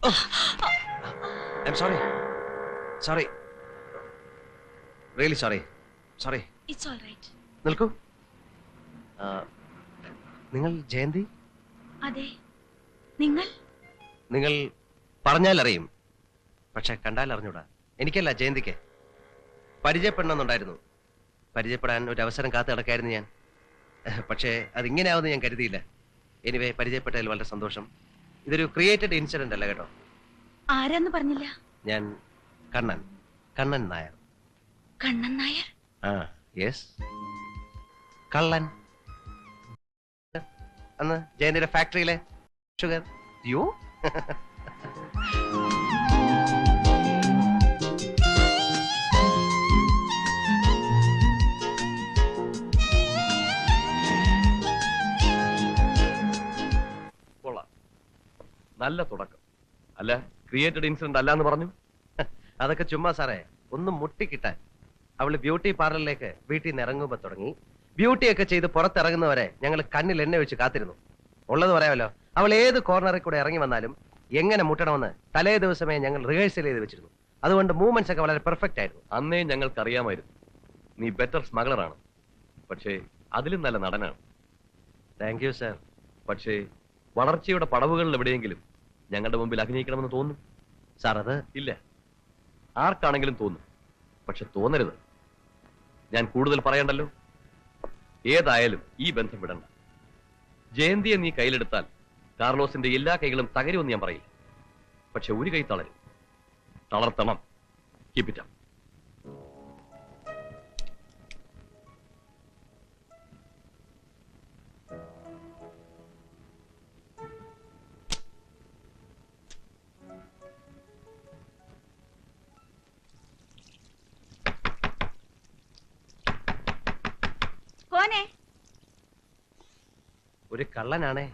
I'm sorry. Sorry. Really sorry. Sorry. It's all right. നിൽക്കൂ. നിങ്ങൾ ജയന്തി? അതെ. നിങ്ങൾ? നിങ്ങൾ പറഞ്ഞാൽ അറിയും, പക്ഷെ കണ്ടാൽ അറിഞ്ഞൂടാ. എനിക്കല്ല, ജയന്തിക്ക്. പരിചയപ്പെടണമെന്നുണ്ടായിരുന്നു. പരിചയപ്പെടാൻ ഒരു അവസരം കാത്തു കിടക്കായിരുന്നു ഞാൻ. പക്ഷേ അതിങ്ങനെയാവുമെന്ന് ഞാൻ കരുതിയില്ല. എനിവേ, പരിചയപ്പെട്ടതിൽ വളരെ സന്തോഷം. ഇതൊരു ക്രിയേറ്റഡ് ഇൻസിഡന്റ് അല്ല കേട്ടോ. ആരാന്ന് പറഞ്ഞില്ല. ഞാൻ കണ്ണൻ നായർ. കണ്ണൻ നായർ? യെസ്, കള്ളൻ. അന്ന് ജയന്തിയുടെ ഫാക്ടറിയിലെ ഷുഗർ. യോ നല്ല തുടക്കം. അല്ല, ക്രിയേറ്റഡ് ഇൻസിഡന്റ് അല്ല എന്ന് പറഞ്ഞു. അതൊക്കെ ചുമ്മാ സാറേ, ഒന്നും മുട്ടിക്കിട്ടാൻ. അവള് ബ്യൂട്ടി പാർലറിലേക്ക് വീട്ടിൽ നിന്ന് ഇറങ്ങുമ്പോ തുടങ്ങി ബ്യൂട്ടിയൊക്കെ ചെയ്ത് പുറത്തിറങ്ങുന്നവരെ ഞങ്ങൾ കണ്ണിൽ എണ്ണ വെച്ച് കാത്തിരുന്നു. ഉള്ളത് പറയാമല്ലോ, അവൾ ഏത് കോർണറിൽ കൂടെ ഇറങ്ങി വന്നാലും എങ്ങനെ മുട്ടണമെന്ന് തലേ ദിവസമേ ഞങ്ങൾ റിഹേഴ്സൽ ചെയ്ത് വെച്ചിരുന്നു. അതുകൊണ്ട് മൂവ്മെന്റ്സ് ഒക്കെ വളരെ പെർഫെക്റ്റ് ആയിരുന്നു. അന്നേ ഞങ്ങൾക്ക് അറിയാമായിരുന്നു നീ ബെറ്റർ സ്മഗ്ലറാണ്. പക്ഷേ അതിലും നല്ല നടനാണ്. Thank you sir. പക്ഷേ വളർച്ചയുടെ പടവുകളിൽ എവിടെയെങ്കിലും ഞങ്ങളുടെ മുമ്പിൽ അഭിനയിക്കണമെന്ന് തോന്നും സാർ. അത് ഇല്ല, ആർക്കാണെങ്കിലും തോന്നും. പക്ഷെ തോന്നരുത്. ഞാൻ കൂടുതൽ പറയണ്ടല്ലോ. ഏതായാലും ഈ ബന്ധം വിടണ്ട. ജയന്തിയെ നീ കയ്യിലെടുത്താൽ കാർലോസിന്റെ എല്ലാ കൈകളും തകരുമെന്ന് ഞാൻ പറയില്ല. പക്ഷെ ഒരു കൈ തളരും. തളർത്തണം. Keep it up. ഒരു കള്ളനാണേ.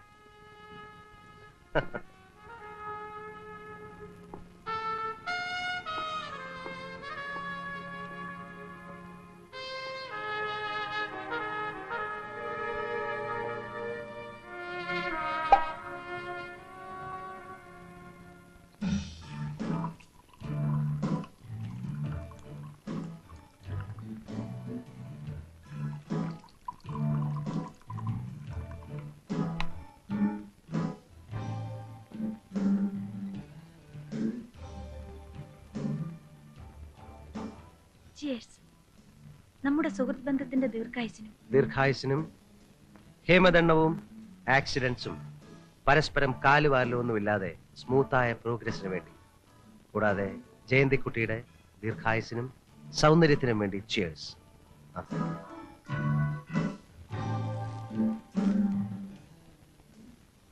നമ്മുടെ സുഹൃത്ത് ബന്ധത്തിന്റെ ദീർഘായുസിനും ഹേമദണ്ഡവും ആക്സിഡന്റ്സും പരസ്പരം കാലുവാരലൊന്നും ഇല്ലാതെ സ്മൂത്തായ പ്രോഗ്രസിന് വേണ്ടി, കൂടാതെ ജയന്തിക്കുട്ടിയുടെ ദീർഘായുസിനും സൗന്ദര്യത്തിനും വേണ്ടി ചിയേഴ്സ്.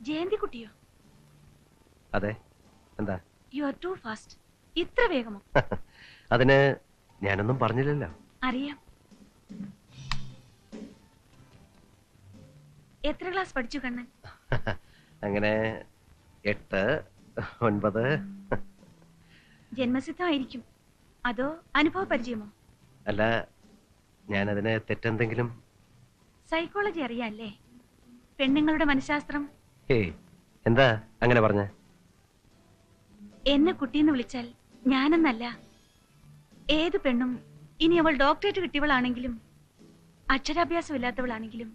ജയന്തിക്കുട്ടിയോ? അതെ. എന്താ? You are too fast. ഇത്ര വേഗമോ? അതിന് ഞാനൊന്നും പറഞ്ഞില്ലല്ലോ. അറിയാം. എത്ര ക്ലാസ് പഠിച്ചു കണ്ണൻ? അങ്ങനെ 8, 9. ജന്മസിദ്ധമായിരിക്കും, അതോ അനുഭവ പരിചയമോ? അല്ല, ഞാനതിന് തെറ്റെന്തെങ്കിലും. സൈക്കോളജി അറിയാല്ലേ? പെണ്ണുങ്ങളുടെ മനഃശാസ്ത്രം. എന്താ അങ്ങനെ പറഞ്ഞ? എന്നെ കുട്ടിന്ന് വിളിച്ചാൽ ഞാനെന്നല്ല, ഏത് പെണ്ണും, ഇനി അവൾ ഡോക്ടറേറ്റ് കിട്ടിയവളാണെങ്കിലും അക്ഷരാഭ്യാസം ഇല്ലാത്തവളാണെങ്കിലും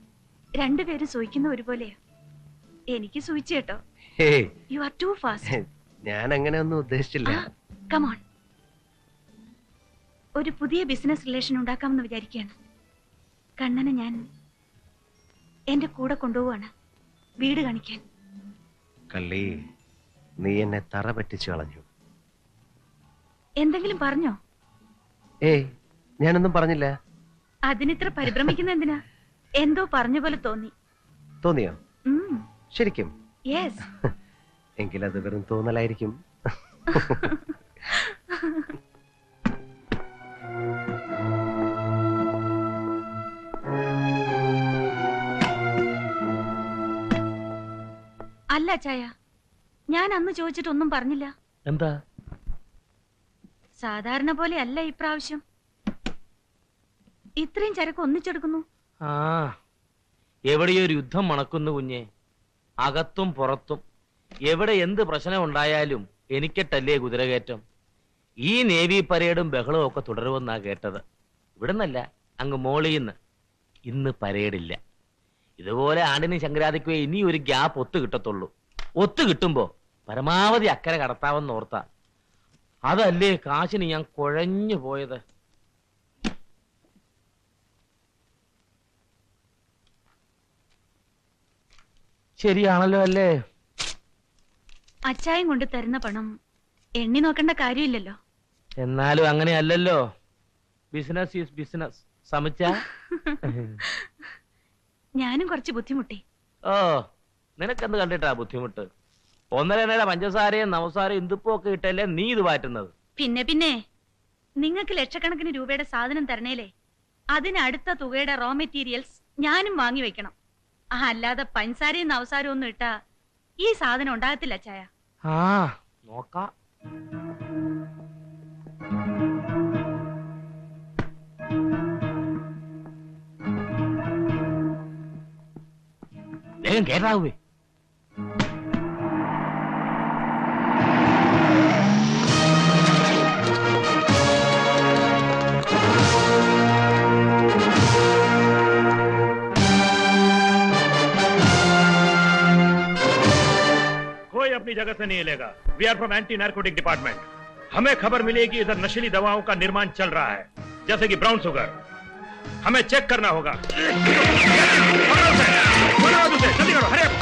രണ്ടുപേരും സൂഹിക്കുന്ന ഒരുപോലെയാ. എനിക്ക് സൂഹിച്ചു കേട്ടോ. You are too fast. ഞാൻ അങ്ങനെ ഒന്നും ഉദ്ദേശിച്ചില്ല. Come on. ഒരു പുതിയ ബിസിനസ് റിലേഷൻ ഉണ്ടാക്കാമെന്ന് വിചാരിക്കുകയാണ്. കണ്ണനെ ഞാൻ എന്റെ കൂടെ കൊണ്ടുപോവാണ്, വീട് കാണിക്കാൻ. കള്ളി, നീ എന്നെ തറ പറ്റിച്ചു കളഞ്ഞു. എന്തെങ്കിലും പറഞ്ഞോ? ഞാനൊന്നും പറഞ്ഞില്ല. അതിനിത്ര പരിഭ്രമിക്കുന്ന എന്തിനാ? എന്തോ പറഞ്ഞ പോലെ തോന്നി. തോന്നിയോ? ശരിക്കും? യെസ്. എങ്കിലത് വെറും തോന്നലായിരിക്കും. അല്ല ചായ, ഞാൻ അന്ന് ചോദിച്ചിട്ടൊന്നും പറഞ്ഞില്ല. എന്താ? സാധാരണ പോലെ അല്ല ഇപ്രാവശ്യം. ഇത്രയും ചരക്ക് ഒന്നിച്ചെടുക്കുന്നു. എവിടെയോ ഒരു യുദ്ധം മണക്കുന്നു കുഞ്ഞെ. അകത്തും പുറത്തും എവിടെ എന്ത് പ്രശ്നം ഉണ്ടായാലും എനിക്കിട്ടല്ലേ കുതിരകയറ്റം. ഈ നേവി പരേഡും ബഹളവും ഒക്കെ തുടരുമെന്നാ കേട്ടത്. ഇവിടുന്നല്ല, അങ്ങ് മോളിന്ന്. ഇന്ന് പരേഡില്ല. ഇതുപോലെ ആണ്ടിനും ശങ്കരാതിക്കുവേ ഇനി ഒരു ഗ്യാപ്പ് ഒത്തു കിട്ടത്തുള്ളൂ. ഒത്തു കിട്ടുമ്പോ പരമാവധി അക്കരെ കടത്താമെന്ന് ഓർത്താ. അതല്ലേ കാശിന് ഞാൻ കുഴഞ്ഞു പോയത്. ശരിയാണല്ലോ അല്ലേ? അച്ചായം കൊണ്ട് തരുന്ന പണം എണ്ണി നോക്കേണ്ട കാര്യമില്ലല്ലോ. എന്നാലും അങ്ങനെയല്ലല്ലോ. Business is business. സമിച്ച ഞാനും കുറച്ച് ബുദ്ധിമുട്ടി. ഓ, നിനക്കെന്ത് കണ്ടിട്ടാ ബുദ്ധിമുട്ട്? 1.5 പഞ്ചസാരയും നവസാരയും ഇന്ദുപ്പും ഒക്കെ ഇട്ടല്ലേ നീ ഇത് മാറ്റുന്നത്. പിന്നെ നിങ്ങൾക്ക് ലക്ഷക്കണക്കിന് രൂപയുടെ സാധനം തരണേലേ അതിനടുത്ത തുകയുടെ റോ മെറ്റീരിയൽസ് ഞാനും വാങ്ങി വെക്കണം. അല്ലാതെ പഞ്ചസാരയും നവസാരവും ഒന്നും ഇട്ടാ ഈ സാധനം ഉണ്ടാകത്തില്ല ചായ. ആ നോക്കാം. വേഗം കേറാവേ. कोई अपनी जगह से नहीं हिलेगा। We are from anti narcotic department. हमें खबर मिली कि इधर नशीली दवाओं का निर्माण चल रहा है, जैसे कि ब्राउन शुगर। हमें चेक करना होगा। जल्दी करो, hurry up.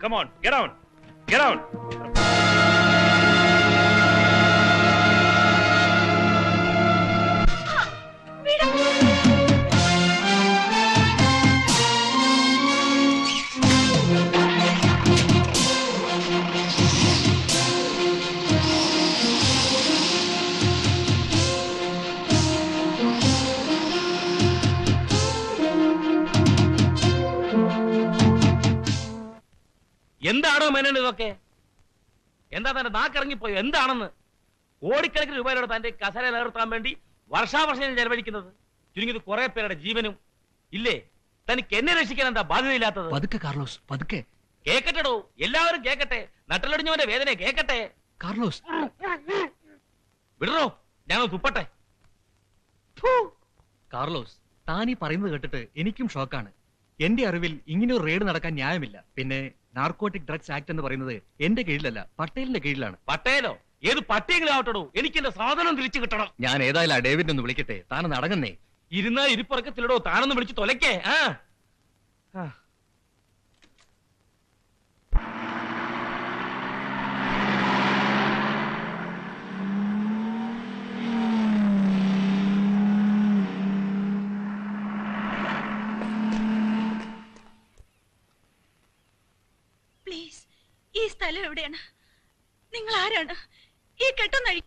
Come on, get down. Get down. എന്താണോ മേനോൻ ഇതൊക്കെ? എന്താ തന്റെ നാക്കിറങ്ങിപ്പോയോ? എന്താണെന്ന്? കോടിക്കണക്കിന് രൂപയിലൂടെ തന്റെ കസര നിലനിർത്താൻ വേണ്ടി വർഷാവർഷം ചെലവഴിക്കുന്നത്. ചുരുങ്ങിയത് കുറെ പേരുടെ ജീവനും ഇല്ലേ? തനിക്ക് എന്നെ രക്ഷിക്കാൻ എന്താ ബാധ്യതയില്ലാത്തത്? പതുക്കെ കാർലോസ്, പതുക്കെ. കേക്കട്ടെടോ, എല്ലാവരും കേക്കട്ടെ. നട്ടലടിഞ്ഞവന്റെ വേദന കേക്കട്ടെ. കാർലോസ് വിടറോ, ഞാൻ തുപ്പട്ടെ. കാർലോസ്, താനീ പറയുന്നത് കേട്ടിട്ട് എനിക്കും ഷോക്കാണ്. എന്റെ അറിവിൽ ഇങ്ങനെയൊരു റെയ്ഡ് നടക്കാൻ ന്യായമില്ല. പിന്നെ നാർക്കോട്ടിക് ഡ്രഗ്സ് ആക്ട് എന്ന് പറയുന്നത് എന്റെ കീഴിലല്ല, പട്ടേലിന്റെ കീഴിലാണ്. പട്ടേലോ? ഏത് പട്ടിയെങ്കിലും ആവട്ടോ, എനിക്ക് എന്റെ സാധനം തിരിച്ചു കിട്ടണം. ഞാൻ ഏതായാലും ആ ഡേവിഡ് ഒന്ന് വിളിക്കട്ടെ. താനൊന്ന് അടങ്ങുന്നേ. ഇരുന്നാ ഇരിപ്പറക്കത്തിലടോ, താനൊന്ന് വിളിച്ച് തൊലക്കേ. പ്ലീസ്, ഈ സ്ഥലം എവിടെയാണ്? നിങ്ങൾ ആരാണ്? ഈ കെട്ടൊന്നഴി.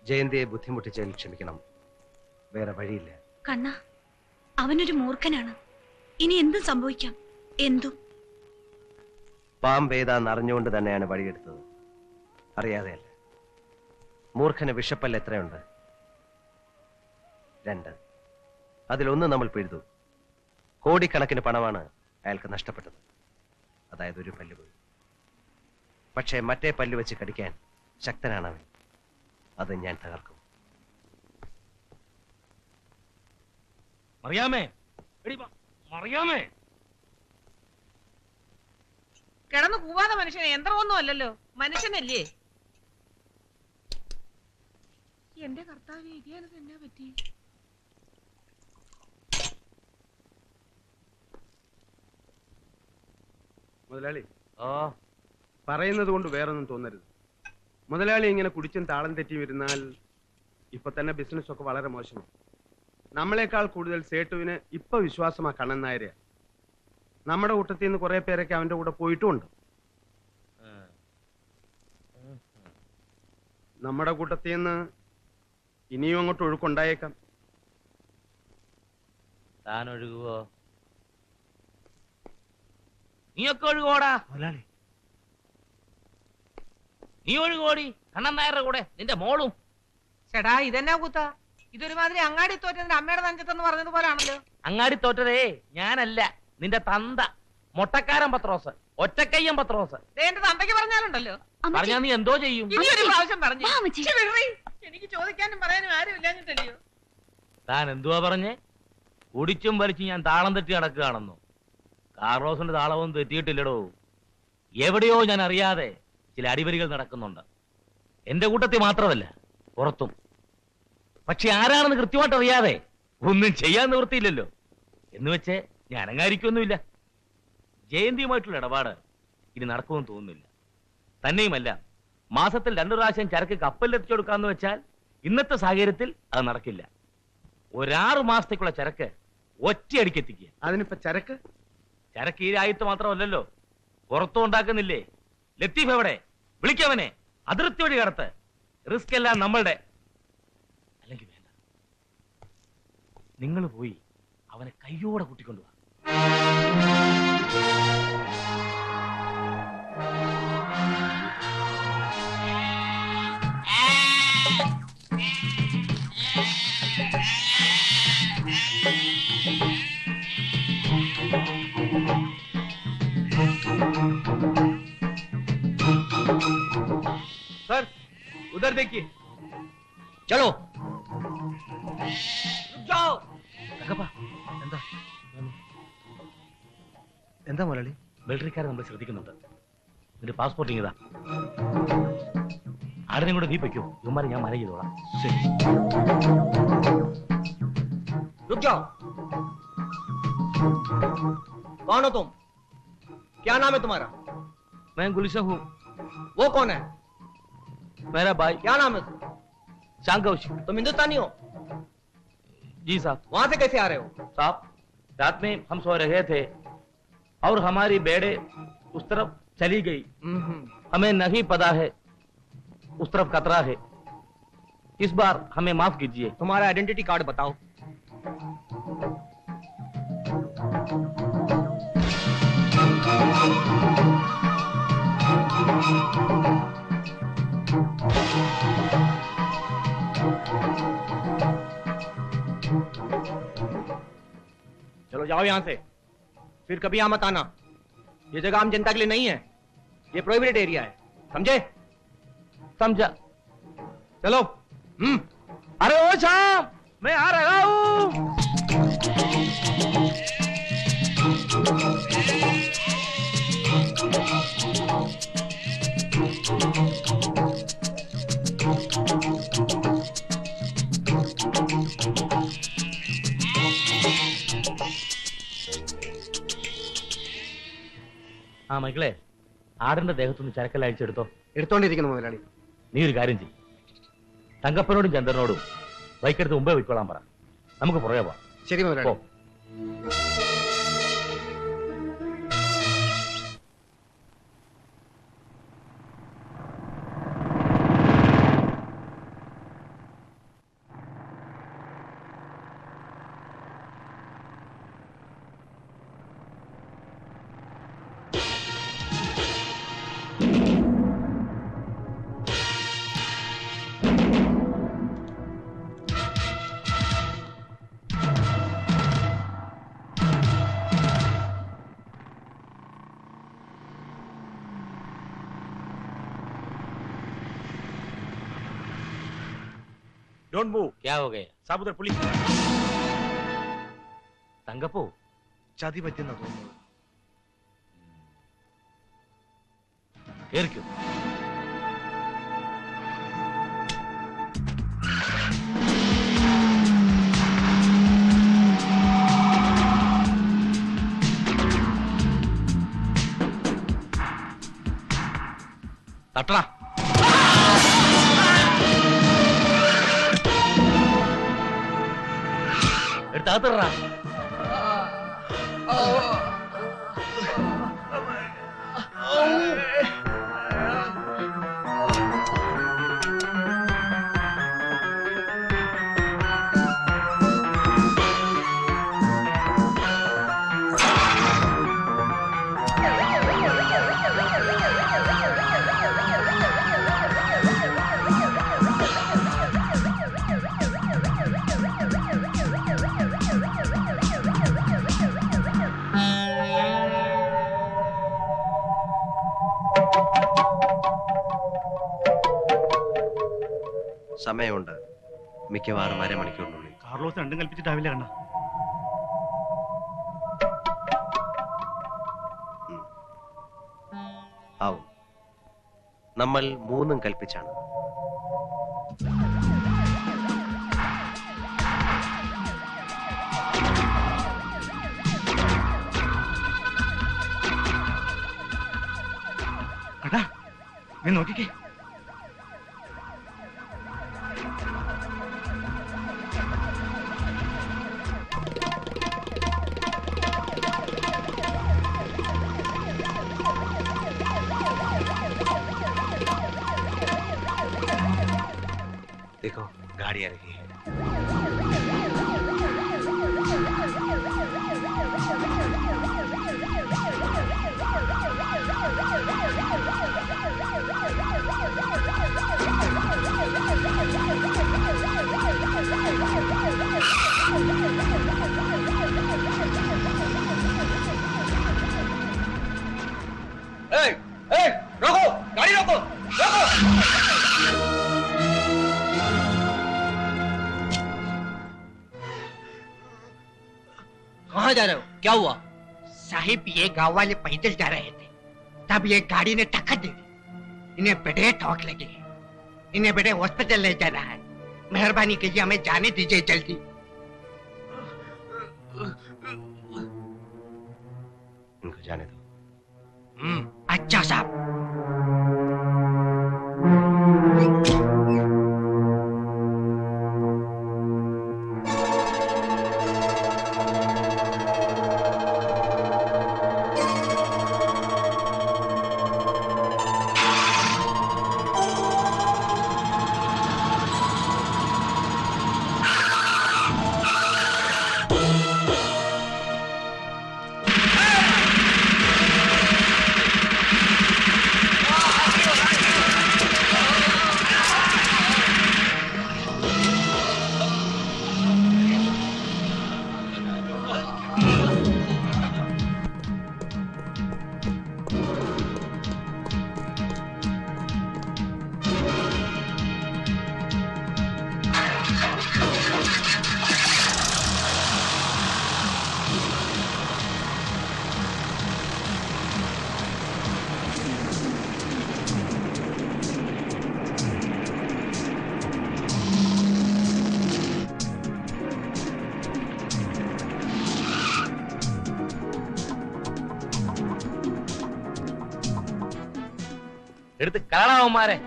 ജയന്തിയെ ബുദ്ധിമുട്ടിച്ചതിൽ ക്ഷമിക്കണം. വേറെ വഴിയില്ല. കണ്ണ, അവനൊരു മൂർഖനാണ്. ഇനി എന്തും സംഭവിക്കാം. എന്തും. പാമ്പേതാന്ന് അറിഞ്ഞുകൊണ്ട് തന്നെയാണ് വഴിയെടുത്തത്, അറിയാതെയല്ല. മൂർഖന് വിഷപ്പല്ല് എത്രയുണ്ട്? 2. അതിലൊന്ന് നമ്മൾ പിഴുതു. കോടിക്കണക്കിന് പണമാണ് അയാൾക്ക് നഷ്ടപ്പെട്ടത്. അതായത് ഒരു പല്ല് പോയി. പക്ഷേ മറ്റേ പല്ല് വെച്ച് കടിക്കാൻ ശക്തനാണ് അവൻ. അത് ഞാൻ തകർക്കും. മറിയാമേ, എടി മറിയാമേ, കിടന്ന് കൂവാതെ മനുഷ്യനെ യന്ത്രമൊന്നും അല്ലല്ലോ, മനുഷ്യനല്ലേ? എന്റെ കർത്താവ്, ഇരിയാനത് എന്നാ പറ്റി? മുതലാളി, ഓ പറയുന്നത് കൊണ്ട് വേറൊന്നും തോന്നരുത്. മുതലാളി ഇങ്ങനെ കുടിച്ചും താളം തെറ്റിയും ഇരുന്നാൽ ഇപ്പൊ തന്നെ ബിസിനസ് ഒക്കെ വളരെ മോശമാണ്. നമ്മളെക്കാൾ കൂടുതൽ സേട്ടുവിന് ഇപ്പൊ വിശ്വാസമാ കണ്ണൻ നായരെയാ. നമ്മുടെ കൂട്ടത്തിൽ നിന്ന് കുറെ പേരൊക്കെ അവന്റെ കൂടെ പോയിട്ടുമുണ്ട്. നമ്മുടെ കൂട്ടത്തിൽ നിന്ന് ഇനിയും അങ്ങോട്ട് ഒഴുക്കുണ്ടായേക്കാം. താൻ ഒഴുകുവോ? നീയൊക്കെ ഒഴുകോടാ. നീ ഒഴുകോടി കണ്ണൻ നായരുടെ കൂടെ, നിന്റെ മോളും. ചേടാ, ഇതെന്നാ കൂത്ത? ഇതൊരുമാതിരി അങ്ങാടി തോറ്റതിന്റെ അമ്മയുടെ നെഞ്ചത്തെന്ന് പറഞ്ഞതുപോലാണല്ലോ. അങ്ങാടി തോറ്റതേ ഞാനല്ല, നിന്റെ തന്ത മൊട്ടക്കാരൻ പത്രോസ്, ഒറ്റക്കയ്യൻ പത്രോസ്. എന്റെ തന്തയ്ക്ക് പറഞ്ഞാലുണ്ടല്ലോ. പറഞ്ഞാ നീ എന്തോ ചെയ്യും? ഇനി ഒരു പ്രാവശ്യം പറഞ്ഞു. വാ, അമ്മച്ചി. ഛെ, വിടറി. എനിക്ക് ചോദിക്കാനും പറയാനും ആരും ഇല്ലാഞ്ഞിട്ടല്ലയോ? താൻ എന്തുവാ പറഞ്ഞേ? കുടിച്ചും വലിച്ചും ഞാൻ താളം തെറ്റി നടക്കുകയാണെന്നോ? കാർലോസിന്റെ താളവും തെറ്റിയിട്ടില്ലടോ. എവിടെയോ ഞാൻ അറിയാതെ ചില അടിവരികൾ നടക്കുന്നുണ്ട്. എന്റെ കൂട്ടത്തിൽ മാത്രമല്ല, പുറത്തും. പക്ഷെ ആരാണെന്ന് കൃത്യമായിട്ട് അറിയാതെ ഒന്നും ചെയ്യാൻ നിവൃത്തിയില്ലല്ലോ. എന്ന് വെച്ച് ഞാൻ അനങ്ങാരിക്കൊന്നുമില്ല. ജയന്തിയുമായിട്ടുള്ള ഇടപാട് ഇനി നടക്കുമെന്ന് തോന്നുന്നില്ല. തന്നെയുമല്ല, മാസത്തിൽ 2 പ്രാവശ്യം ചരക്ക് കപ്പലിലെത്തിച്ചു കൊടുക്കാന്ന് വെച്ചാൽ ഇന്നത്തെ സാഹചര്യത്തിൽ അത് നടക്കില്ല. 6 മാസത്തേക്കുള്ള ചരക്ക് ഒറ്റയടിക്ക് എത്തിക്കുക. അതിനിപ്പോ ചരക്ക് ചരക്ക് ഈ രാജ്യത്ത് മാത്രമല്ലല്ലോ, പുറത്തും ഉണ്ടാക്കുന്നില്ലേ? ലത്തീഫ് എവിടെ? വിളിക്കവനെ, അതിർത്തി വഴി കടത്ത്. റിസ്ക് എല്ലാം നമ്മളുടെ. അല്ലെങ്കിൽ വേണ്ട, നിങ്ങൾ പോയി അവനെ കയ്യോടെ കൂട്ടിക്കൊണ്ടുവാ. സർ, ഉധർ ദേഖിയേ. ചലോ. എന്താ മുരളി? മിലിറ്ററിക്കാരെ നമ്മൾ ശ്രദ്ധിക്കുന്നുണ്ട്. നിന്റെ പാസ്പോർട്ട് ഇതാ. ആടിനെ കൂടെ നീ പൊയ്ക്കോ, ഇവന്മാരെ ഞാൻ മാനേജ് ചെയ്തോളാം. ശരി. रुक जाओ। कौन हो तुम? क्या नाम है तुम्हारा? मैं गुलशन हूँ। वो कौन है? मेरा भाई क्या नाम है उसका? शांकौश। तुम हिंदुस्तानी हो? जी साहब। वहां से कैसे आ रहे हो? साहब, रात में हम सो रहे थे और हमारी बेड़े उस तरफ चली गई। हमें नहीं पता है उस तरफ खतरा है। इस बार हमें माफ कीजिए। तुम्हारा आइडेंटिटी कार्ड बताओ। चलो जाओ यहां से, फिर कभी यहां मत आना। ये जगह आम जनता के लिए नहीं है, ये प्रोहिबिटेड एरिया है, समझे? समझा। चलो। अरे ओ शाम, मैं आ रहा हूँ। ആ മക്കളെ, ആടിന്റെ ദേഹത്തുനിന്ന് ചരക്കെല്ലാം അഴിച്ചെടുത്തോ. എടുത്തോണ്ടിരിക്കുന്നു മുതലാളി. നീ ഒരു കാര്യം ചെയ്യും, തങ്കപ്പനോടും ചന്ദ്രനോടും ബൈക്കെടുത്ത് മുമ്പേ പോയിക്കോളാൻ പറ. നമുക്ക് പുറകെ പോവാം. ശരി മുതലാളി. പോ. Don't move. क्या हो गया? साहब उधर पुलिस। തങ്കപ്പോ ചതി പറ്റുന്ന തോന്നുന്നത്. കേറിക്കോ. തട്ടടാ. എടുത്താത്തറാ. സമയമുണ്ട്, മിക്കവാറും അരമണിക്കൂറിനുള്ളിൽ. കാർലോസ് രണ്ടും കൽപ്പിച്ചിട്ടാവില്ല കണ്ണ. ആവും. നമ്മൾ മൂന്നും കൽപ്പിച്ചാണ്. കടാ നീ നോക്കിക്കേ. देखो गाड़ी आ रही है. रोको, गाड़ी रोको, रोको। कहाँ जा रहे हो? क्या हुआ? साहिब ये गांव वाले पैदल जा रहे थे, तब ये गाड़ी ने टक्कर दे दी। इन्हें बड़े ठोक लगे, इन्हें बड़े हॉस्पिटल ले जाना है। मेहरबानी कीजिए हमें जाने दीजिए जल्दी। इनको जाने दो. अच्छा साहब. എടുത്ത് കളാവന്മാരെ.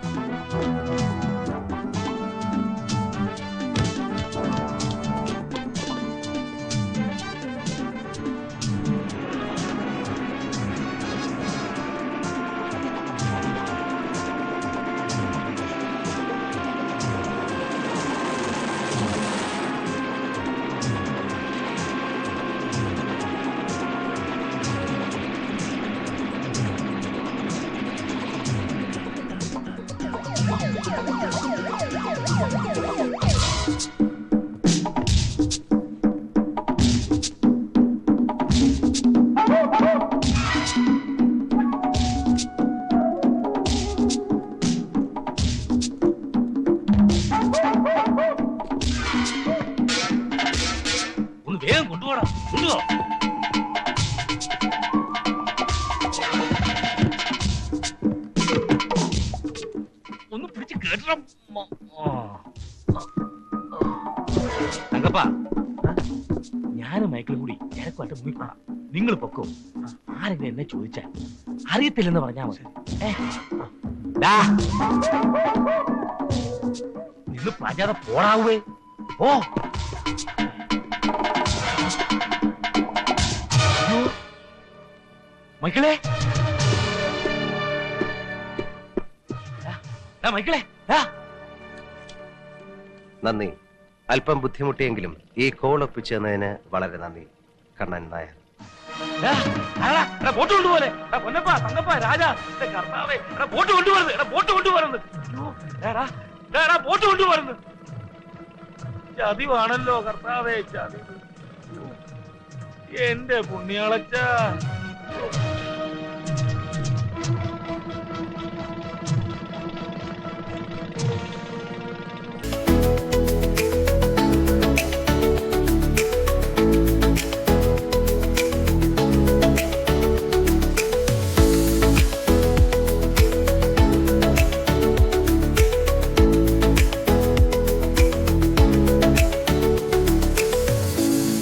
കൊണ്ടുപോടാ കൊണ്ടുപോ. ഒന്ന് പിടിച്ച് കേട്ടണം. തങ്കപ്പ, ഞാനും മൈക്കിളും കൂടി ഞാനൊക്കെ മുങ്ങിക്കോളാം. നിങ്ങൾ പൊക്കോ. ആരെങ്കിലും എന്നെ ചോദിച്ചാൽ അറിയത്തില്ലെന്ന് പറഞ്ഞാ മതി. നിന്ന് പാചാതെ പോടാവേ. ഓ മൈക്കിളെ, മൈക്കിളെ. നന്ദി. അല്പം ബുദ്ധിമുട്ടിയെങ്കിലും ഈ കോൾ ഒപ്പിച്ചു തന്നതിന് വളരെ നന്ദി കണ്ണൻ നായർ. ബോട്ട് കൊണ്ടുപോലെ പൊന്നപ്പ തങ്കപ്പ രാജാ കർത്താവേ, ബോട്ട് കൊണ്ടുപോകുന്നത്, ബോട്ട് കൊണ്ടുപോകുന്നത്, ബോട്ട് കൊണ്ടുപോകുന്നത്. ചതിവാണല്ലോ കർത്താവേ, ചതി. എന്റെ പുണ്യാളച്ച.